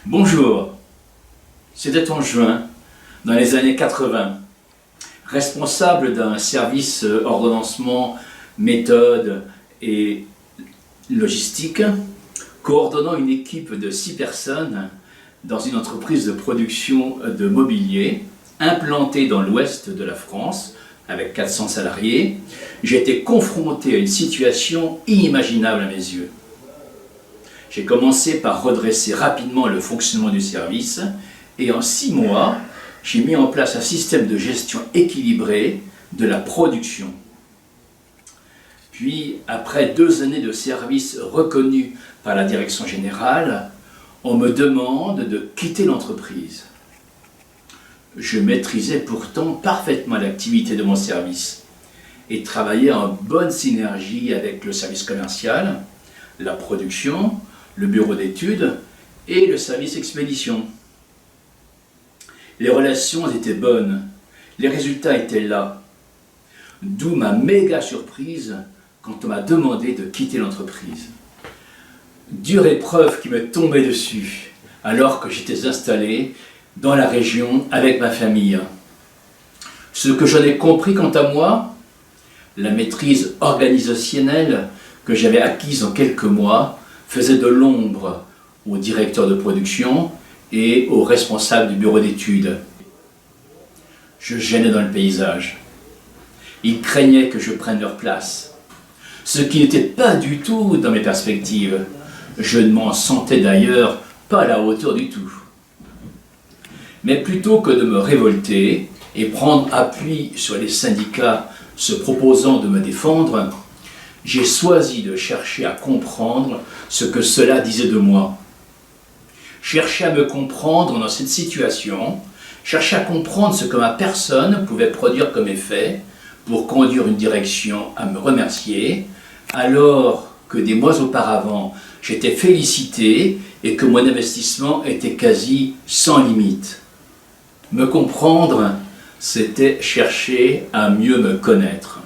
Bonjour, c'était en juin, dans les années 80. Responsable d'un service ordonnancement, méthode et logistique, coordonnant une équipe de 6 personnes dans une entreprise de production de mobilier implantée dans l'ouest de la France, avec 400 salariés, j'ai été confronté à une situation inimaginable à mes yeux. J'ai commencé par redresser rapidement le fonctionnement du service et en 6 mois, j'ai mis en place un système de gestion équilibré de la production. Puis, après 2 années de service reconnus par la direction générale, on me demande de quitter l'entreprise. Je maîtrisais pourtant parfaitement l'activité de mon service et travaillais en bonne synergie avec le service commercial, la production, le bureau d'études et le service expédition. Les relations étaient bonnes, les résultats étaient là. D'où ma méga surprise quand on m'a demandé de quitter l'entreprise. Dure épreuve qui me tombait dessus, alors que j'étais installé dans la région avec ma famille. Ce que j'en ai compris quant à moi, la maîtrise organisationnelle que j'avais acquise en quelques mois faisait de l'ombre au directeur de production et aux responsables du bureau d'études. Je gênais dans le paysage. Ils craignaient que je prenne leur place, ce qui n'était pas du tout dans mes perspectives. Je ne m'en sentais d'ailleurs pas à la hauteur du tout. Mais plutôt que de me révolter et prendre appui sur les syndicats se proposant de me défendre, j'ai choisi de chercher à comprendre ce que cela disait de moi. Chercher à me comprendre dans cette situation, chercher à comprendre ce que ma personne pouvait produire comme effet pour conduire une direction à me remercier, alors que des mois auparavant, j'étais félicité et que mon investissement était quasi sans limite. Me comprendre, c'était chercher à mieux me connaître.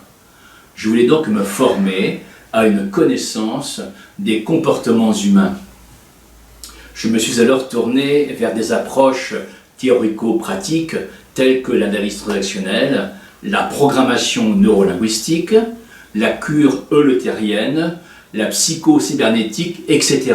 Je voulais donc me former à une connaissance des comportements humains. Je me suis alors tourné vers des approches théorico-pratiques telles que l'analyse transactionnelle, la programmation neurolinguistique, la cure euleutérienne, la psychocybernétique, etc.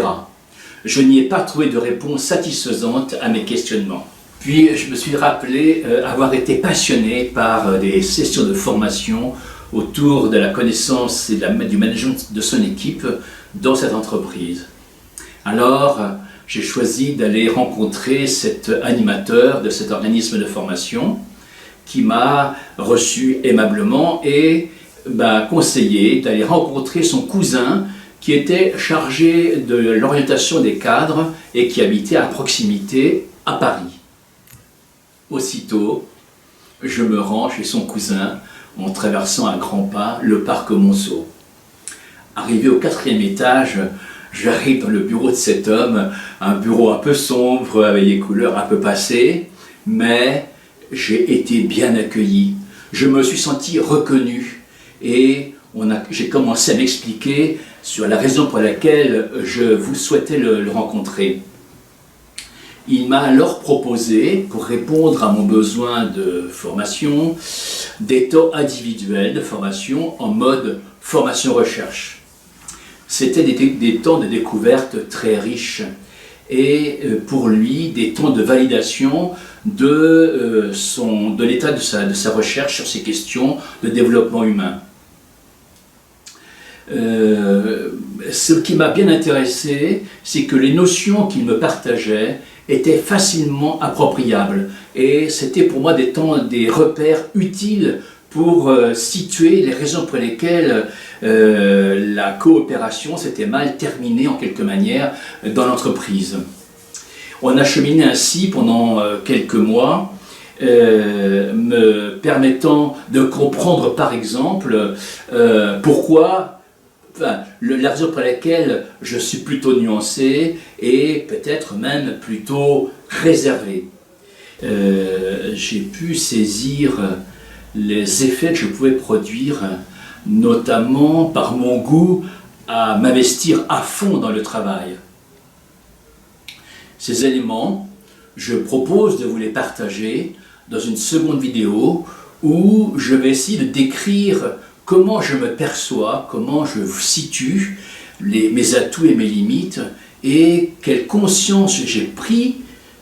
Je n'y ai pas trouvé de réponse satisfaisante à mes questionnements. Puis je me suis rappelé avoir été passionné par des sessions de formation autour de la connaissance et du management de son équipe dans cette entreprise. Alors, j'ai choisi d'aller rencontrer cet animateur de cet organisme de formation qui m'a reçu aimablement et m'a conseillé d'aller rencontrer son cousin qui était chargé de l'orientation des cadres et qui habitait à proximité à Paris. Aussitôt, je me rends chez son cousin en traversant à grands pas le parc Monceau. Arrivé au 4e étage, j'arrive dans le bureau de cet homme, un bureau un peu sombre, avec des couleurs un peu passées, mais j'ai été bien accueilli. Je me suis senti reconnu et j'ai commencé à m'expliquer sur la raison pour laquelle je souhaitais le rencontrer. Il m'a alors proposé, pour répondre à mon besoin de formation, des temps individuels de formation en mode formation-recherche. C'était des temps de découverte très riches et pour lui des temps de validation de l'état de sa recherche sur ces questions de développement humain. Ce qui m'a bien intéressé, c'est que les notions qu'il me partageait étaient facilement appropriables et c'était pour moi des repères utiles pour situer les raisons pour lesquelles la coopération s'était mal terminée en quelque manière dans l'entreprise. On a cheminé ainsi pendant quelques mois, me permettant de comprendre par exemple pourquoi la raison pour laquelle je suis plutôt nuancé et peut-être même plutôt réservé. J'ai pu saisir les effets que je pouvais produire, notamment par mon goût à m'investir à fond dans le travail. Ces éléments, je propose de vous les partager dans une seconde vidéo où je vais essayer de décrire comment je me perçois, comment je situe mes atouts et mes limites et quelle conscience j'ai pris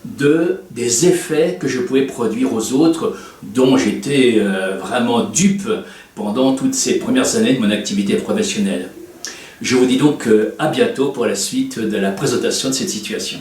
des effets que je pouvais produire aux autres dont j'étais vraiment dupe pendant toutes ces premières années de mon activité professionnelle. Je vous dis donc à bientôt pour la suite de la présentation de cette situation.